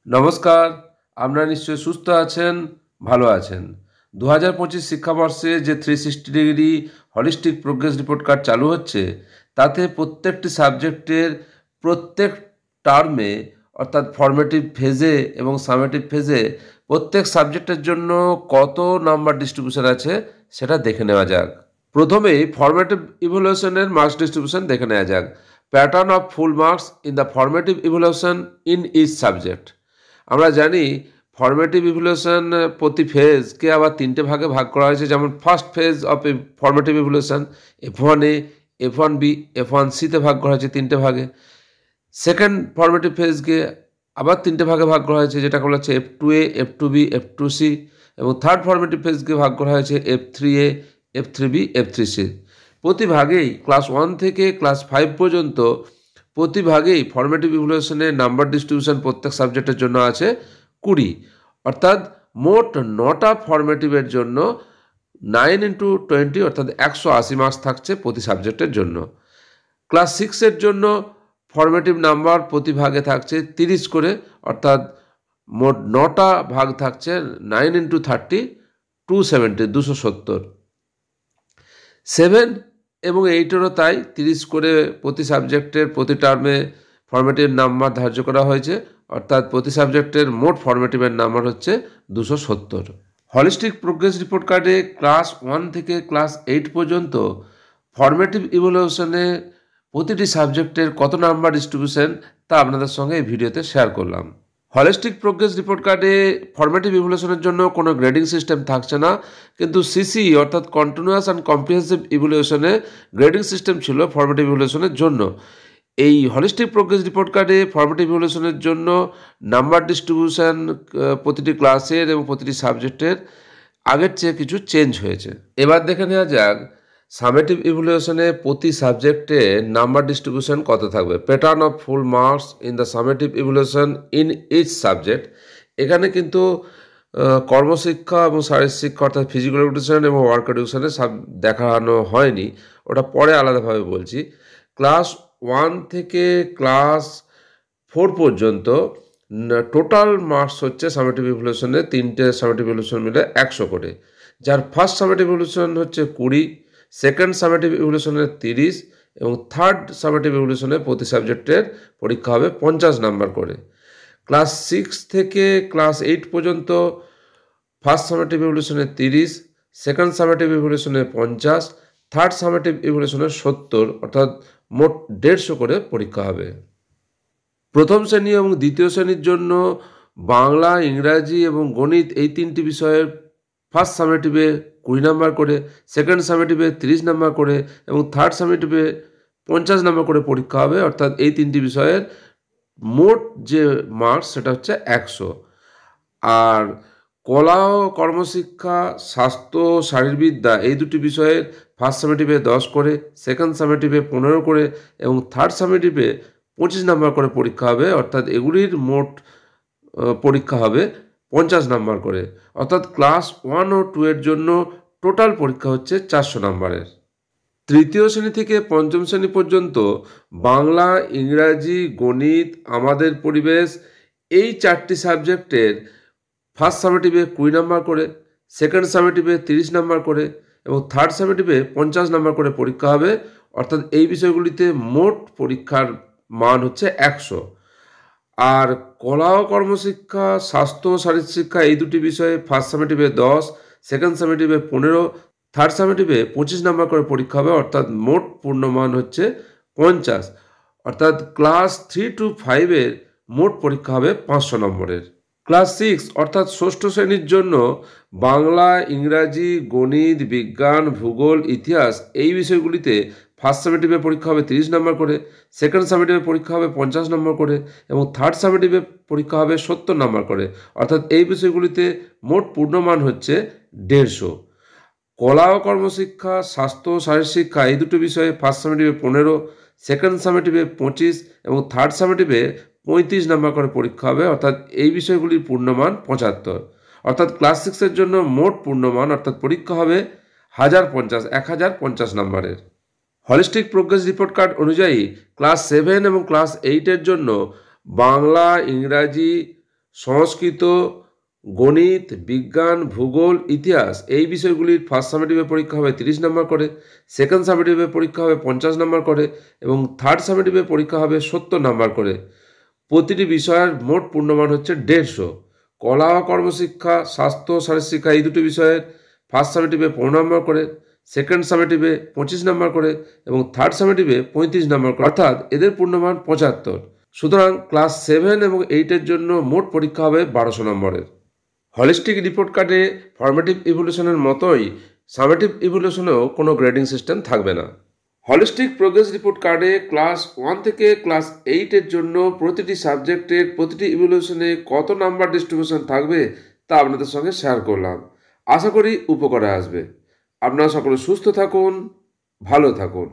নমস্কার, আপনারা নিশ্চয়ই সুস্থ আছেন, ভালো আছেন। ২০২৫ শিক্ষাবর্ষে যে 360 degree holistic progress report card চালু হচ্ছে, তাতে প্রত্যেকটি সাবজেক্টের প্রত্যেক টার্মে অর্থাৎ ফর্মেটিভ ফেজে এবং সামেটিভ ফেজে প্রত্যেক সাবজেক্টের জন্য কত নাম্বার ডিস্ট্রিবিউশন আছে সেটা দেখে নেওয়া যাক। প্রথমেই ফর্মেটিভ ইভ্যালুয়েশনের মার্কস ডিস্ট্রিবিউশন দেখে নেওয়া যাক। Pattern of full marks in the formative evaluation in each subject. আমরা জানি ফর্মেটিভ ইভ্যালুয়েশন প্রতি ফেজকে আবার তিনটে ভাগে ভাগ করা হয়েছে। যেমন first phase of formative evaluation F1A, F1B, F1Cতে ভাগ করা হয়েছে তিনটে ভাগে। সেকেন্ড ফর্মেটিভ ফেজকে আবার তিনটে ভাগে ভাগ করা হয়েছে, যেটা বলা হচ্ছে F2A, F2B, F2C, এবং থার্ড ফর্মেটিভ ফেজকে ভাগ করা হয়েছে F3A, F3B, F3C। প্রতি ভাগেই ক্লাস 1 থেকে ক্লাস 5 পর্যন্ত প্রতি ভাগেই ফর্মেটিভ ইভ্যালুয়েশনের নাম্বার ডিস্ট্রিবিউশন প্রত্যেক সাবজেক্টের জন্য আছে 20, অর্থাৎ মোট 9টা ফর্মেটিভের জন্য 9 × 20 অর্থাৎ 180 মার্কস থাকছে প্রতি সাবজেক্টের জন্য। ক্লাস 6-এর জন্য ফর্মেটিভ নাম্বার প্রতি ভাগে থাকছে 30 করে, অর্থাৎ মোট 9টা ভাগ থাকছে 9 × 30 270। 7 এবং 8-এরও তাই 30 করে প্রতি সাবজেক্টের প্রতি টার্মে ফর্মেটিভ নাম্বার ধার্য করা হয়েছে, অর্থাৎ প্রতি সাবজেক্টের মোট ফর্মেটিভের নাম্বার হচ্ছে 270। হলিস্টিক প্রোগ্রেস রিপোর্ট কার্ডে ক্লাস 1 থেকে ক্লাস 8 পর্যন্ত ফর্মেটিভ ইভ্যালুয়েশনে প্রতিটি সাবজেক্টের কত নাম্বার ডিস্ট্রিবিউশন তা আপনাদের সঙ্গে এই ভিডিওতে শেয়ার করলাম। হলিস্টিক প্রোগ্রেস রিপোর্ট কার্ডে ফর্মেটিভ ইভ্যালুয়েশনের জন্য কোনো গ্রেডিং সিস্টেম থাকছে না, কিন্তু সিসি অর্থাৎ কন্টিনিউয়াস অ্যান্ড কম্প্রিহেন্সিভ ইভ্যালুয়েশনে গ্রেডিং সিস্টেম ছিল ফর্মেটিভ ইভ্যালুয়েশনের জন্য। এই হলিস্টিক প্রোগ্রেস রিপোর্ট কার্ডে ফর্মেটিভ ইভ্যালুয়েশনের জন্য নাম্বার ডিস্ট্রিবিউশন প্রতিটি ক্লাসের এবং প্রতিটি সাবজেক্টের আগের চেয়ে কিছু চেঞ্জ হয়েছে। এবার দেখে নেওয়া যাক সামেটিভ ইভ্যালুয়েশনে প্রতি সাবজেক্টে নাম্বার ডিস্ট্রিবিউশন কত থাকবে। Pattern of full marks in the summative evaluation in each subject. এখানে কিন্তু কর্মশিক্ষা এবং শারীরিক শিক্ষা অর্থাৎ ফিজিক্যাল এডুকেশন এবং ওয়ার্ক এডুকেশনে দেখানো হয়নি, ওটা পরে আলাদাভাবে বলছি। ক্লাস 1 থেকে ক্লাস 4 পর্যন্ত টোটাল মার্কস হচ্ছে সামেটিভ ইভ্যালুয়েশনে, তিনটে সামেটিভ ইভ্যালুয়েশন মিলে 100 করে, যার ফার্স্ট সামেটিভ ইভ্যালুয়েশন হচ্ছে 20, সেকেন্ড সামেটিভ ইভ্যালুয়েশনের 30 এবং থার্ড সামেটিভ ইভ্যালুয়েশনে প্রতি সাবজেক্টের পরীক্ষা হবে 50 নাম্বার করে। ক্লাস 6 থেকে ক্লাস 8 পর্যন্ত ফার্স্ট সামেটিভ ইভ্যালুয়েশনে 30, সেকেন্ড সামেটিভ ইভ্যালুয়েশনে 50, থার্ড সামেটিভ ইভ্যালুয়েশনে 70, অর্থাৎ মোট 150 করে পরীক্ষা হবে। প্রথম শ্রেণী এবং দ্বিতীয় শ্রেণীর জন্য বাংলা, ইংরাজি এবং গণিত এই তিনটি বিষয়ের ফার্স্ট সামেটিভে 20 নাম্বার করে, সেকেন্ড সামেটিভে 30 নাম্বার করে এবং থার্ড সামেটিভে 50 নাম্বার করে পরীক্ষা হবে, অর্থাৎ এই তিনটি বিষয়ের মোট যে মার্কস সেটা হচ্ছে 100। আর কলা ও কর্মশিক্ষা, স্বাস্থ্য, শারীরবিদ্যা এই দুটি বিষয়ের ফার্স্ট সামেটিভে 10 করে, সেকেন্ড সামেটিভে 15 করে এবং থার্ড সামেটিভে 25 নাম্বার করে পরীক্ষা হবে, অর্থাৎ এগুলির মোট পরীক্ষা হবে 50 নাম্বার করে। অর্থাৎ ক্লাস 1 ও 2 এর জন্য টোটাল পরীক্ষা হচ্ছে 400 নাম্বারের। তৃতীয় শ্রেণী থেকে পঞ্চম শ্রেণী পর্যন্ত বাংলা, ইংরাজি, গণিত, আমাদের পরিবেশ এই 4টি সাবজেক্টের ফার্স্ট সামেটিভে 20 নাম্বার করে, সেকেন্ড সামেটিভে 30 নাম্বার করে এবং থার্ড সামেটিভে 50 নাম্বার করে পরীক্ষা হবে, অর্থাৎ এই বিষয়গুলিতে মোট পরীক্ষার মান হচ্ছে 100। আর কলা ও কর্মশিক্ষা, স্বাস্থ্য ও শারীরিক শিক্ষা এই দুটি বিষয়ে ফার্স্ট সামেটিভে 10, সেকেন্ড সামেটিভে 15, থার্ড সামেটিভে 25 নাম্বার করে পরীক্ষা হবে, অর্থাৎ মোট পূর্ণমান হচ্ছে 50। অর্থাৎ ক্লাস 3 to 5-এর মোট পরীক্ষা হবে 500 নম্বরের। ক্লাস 6 অর্থাৎ ষষ্ঠ শ্রেণীর জন্য বাংলা, ইংরাজি, গণিত, বিজ্ঞান, ভূগোল, ইতিহাস এই বিষয়গুলিতে ফার্স্ট সামেটিভে পরীক্ষা হবে 30 নাম্বার করে, সেকেন্ড সামেটিভে পরীক্ষা হবে 50 নাম্বার করে এবং থার্ড সামেটিভে পরীক্ষা হবে 70 নাম্বার করে, অর্থাৎ এই বিষয়গুলিতে মোট পূর্ণমান হচ্ছে 150। কলা ও কর্মশিক্ষা, স্বাস্থ্য ও শারীরিক শিক্ষা এই দুটো বিষয়ে ফার্স্ট সামেটিভে 15, সেকেন্ড সামেটিভে 25 এবং থার্ড সামেটিভে 35 নাম্বার করে পরীক্ষা হবে, অর্থাৎ এই বিষয়গুলির পূর্ণমান 75। অর্থাৎ ক্লাস 6-এর জন্য মোট পূর্ণমান অর্থাৎ পরীক্ষা হবে 1050 নাম্বারের। হলিস্টিক প্রোগ্রেস রিপোর্ট কার্ড অনুযায়ী ক্লাস 7 এবং ক্লাস 8-এর জন্য বাংলা, ইংরাজি, সংস্কৃত, গণিত, বিজ্ঞান, ভূগোল, ইতিহাস এই বিষয়গুলির ফার্স্ট সামেটিভে পরীক্ষা হবে 30 নম্বর করে, সেকেন্ড সামেটিভে পরীক্ষা হবে 50 নম্বর করে এবং থার্ড সামেটিভে পরীক্ষা হবে 70 নম্বর করে। প্রতিটি বিষয়ের মোট পূর্ণমান হচ্ছে 150। কলা ও কর্মশিক্ষা, স্বাস্থ্য শারীরশিক্ষা এই দুটি বিষয়ের ফার্স্ট সামেটিভে 15 নম্বর করে, সেকেন্ড সামেটিভে 25 নম্বর করে এবং থার্ড সামেটিভে 35 নম্বর করে, অর্থাৎ এদের পূর্ণমান 75। সুতরাং ক্লাস 7 এবং 8-এর জন্য মোট পরীক্ষা হবে 1200 নম্বরের। হলিস্টিক রিপোর্ট কার্ডে ফর্মেটিভ ইভ্যালুয়েশনের মতোই সামেটিভ ইভ্যালুয়েশনেও কোনো গ্রেডিং সিস্টেম থাকবে না। হলিস্টিক প্রোগ্রেস রিপোর্ট কার্ডে ক্লাস 1 থেকে ক্লাস 8-এর জন্য প্রতিটি সাবজেক্টের প্রতিটি ইভ্যালুয়েশনে কত নাম্বার ডিস্ট্রিবিউশন থাকবে তা আপনাদের সঙ্গে শেয়ার করলাম। আশা করি উপকারে আসবে। আপনারা সকলে সুস্থ থাকুন, ভালো থাকুন।